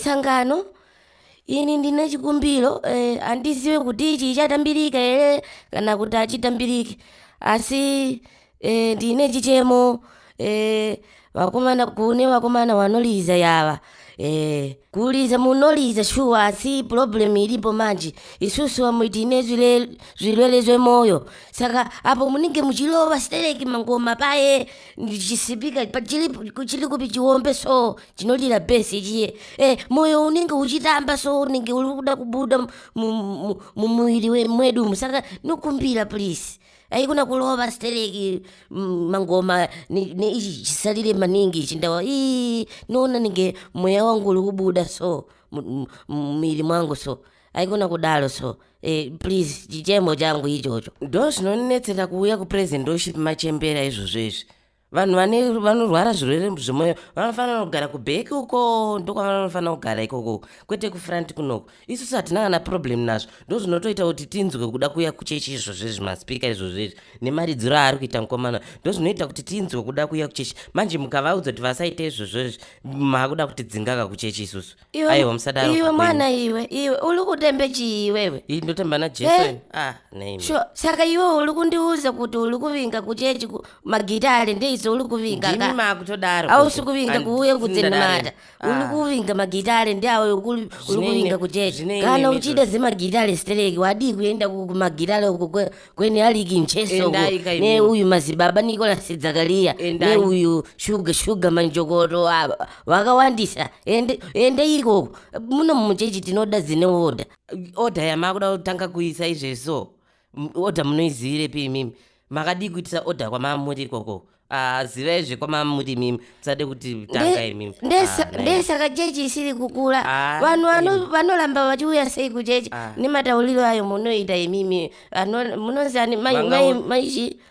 misangano ini ndine chikumbiro andiziwe kuti ichi chatambirika ere kana kuti achitambirike asi ndine chichemo wakomana wanoliza yawa kuliza munoliza shuwa asi problem ilipo manji isusu wamwitine zilwele zwemoyo saka apo muninge muchilowa sitereki mangoma paye chisipika chili kupi chiwombe so chinolira besi chiye moyo uninge uchitamba so uninge ulikuda kubuda mumuwili mwedumu saka nukumbira please aikuna kulowa sitereki mangoma ni ichi chisalire maningi chindawa nona ninge moyo wangu ulikubuda so mwili mwangu so aikuna kudalo so please chichemo changu ichocho ndo zvinonetsera kuuya kupresentation machembera izvozvo vanhu vanorwara zvirwere zvemwoyo vanofanira kugara kubheki uko ndokwavanofanira kugara ikoko kwete kufront kunoko isusu hatina kana problem nazvo ndo zvinotoita kuti tinzwe kuda kuuya kuchechi izvozvezvi maspika izvozvezvi nemaridziro aari kuita mukomana ndo zvinoita kuti tinzwe kuda kuuya kuchechi manje mukavaudza kuti vasaita izvozvezvi makuda kutidzinga kuchechi isusu aiwa musadaro iwe mwana iwe uri kutembe chii iwewe ndotemba najesu saka iwe uri kundiudza kuti uri kuvinga kuchechi magitare ndeizo uri kuvinga ndimi makutodaro ausi kuvinga kuuye kudzenimata uri kuvinga magitare ndiawe uri kuvinga kuchechi kana uchida zemagitare sitereki wadi kuenda kumagitare uko kweni aliki ncheso ne uyu mazibaba Nicholas Zakaria ne uyu sugar manjogoto wakawandisa ende ikoko muno muchechi tinoda zine oda yamakuda kutanga kuisa izvezvo oda munoizivire pi imimi makadi kuitisa oda kwamamuri ikoko zivaizve kwamamuri mimi tisade kuti tanga imimi ndesaka chechi isiri kukula vanhu vanoramba vachiuya sei kuchechi nematauriro ayo munoita imimi munozani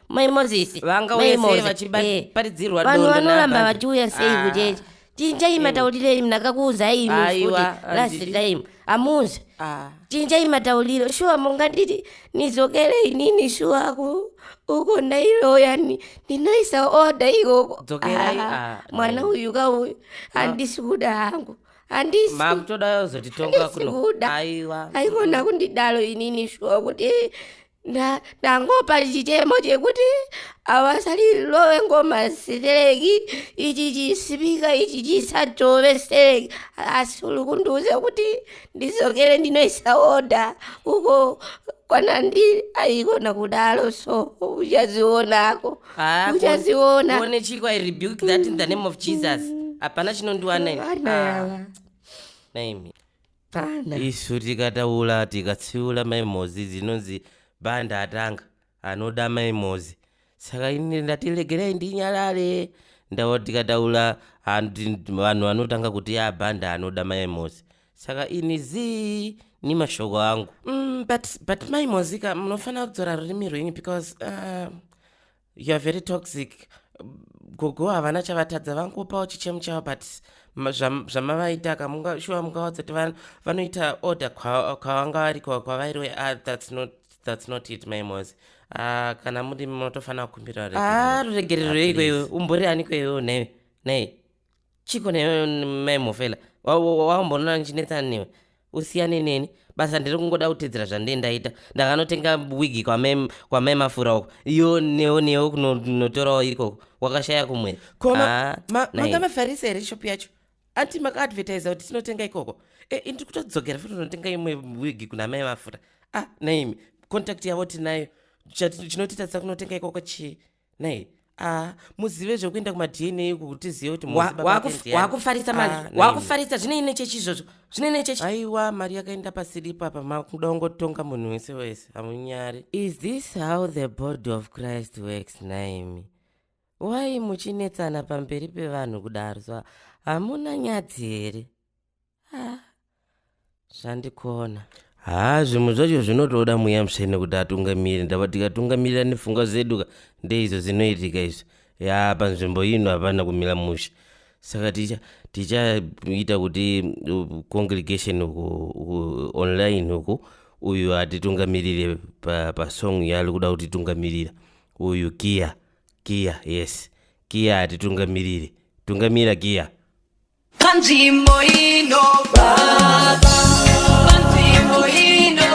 mai Moses vangauyesei vachiparidzirwa vanhu vanoramba vachiuya sei kuchechi chinjai matauriro mnakakuuzai futi last time amuzi chinjai matauriro shuwa munganditi nizokere inini shuwa uko ndailoya ndinoisa oda ikoko mwana uyu kauyu handisi kuda hangu handisi makutoda zotitonga kuno aikona kundidalo inini shuwa kuti ndangopa chichemo chekuti avasalilowe ngoma sitereki ichi chisipika ichi chisatove sitereki asi uri kundiudza kuti ndizokere ndinoisa oda uko kwanandi aikona kudalo so uchazionako uchaziona one chiko I rebuke that in the name of Jesus hapana chinondiwana naimi isu tikataula tikatsiula maimozi dzinonzi banda atanga anoda maimozi saka ini ndatilegerai ndinyarare ndawa tikataula vanhu vanotanga kuti banda anoda maimozi saka ini ni mashoko angu but maimozi munofanira kudzora rurimi rwenyu because you are very toxic gogo havana chavatadza vangopawo chichemu chavo but zvamavaita kamungashuwa mungawadza kuti vanoita order kwavanga vari kwavairiwe that's not it maimozi kana muri munotofanira kukumbira ruregerero ikweyo umbori ani kweyo nei chiko neyo maimofela wambonona nchinetsana newe usiyane neni basa ndiri kungoda kutedzera zvandendaita ndakanotenga wigi kwamai mafura uko iyo newo kunotorawo ikoko wakashaya kumwe manga mafarisi here shopu yacho anti makaadvertisa kuti tinotenga ikoko ndiri kutodzokera futi unotenga imwe wigi kuna mai mafura naimi contact yavo tinayo chinotitatisa kunotenga ikoko chii nai muzive zvokuenda kumadna iko kuti zive kuti wakufarisa zvine chechi izvozvo zvine chechi aiwa mari yakaenda pasiripa apa makuda kungotonga munhu wese wese hamunyari. Is this how the body of Christ works naimi? Wai muchinetsana pamberi pevanhu kudaro so hamuna nyadzi here? Zvandikona zvinhu zvacho zvinotoda mweya mutsvene kuti atungamiri ndava tikatungamirira nepfungwa zedu ndeizvo zvinoitika izvo panzvimbo ino hapana kumira musha saka tichaita kuti congregation uku online uku uyu atitungamirire pasong yaari kuda kuti tungamirira uyu Kia yes Kia atitungamirire tungamira Kia Panzimo ino baba, panzimo ino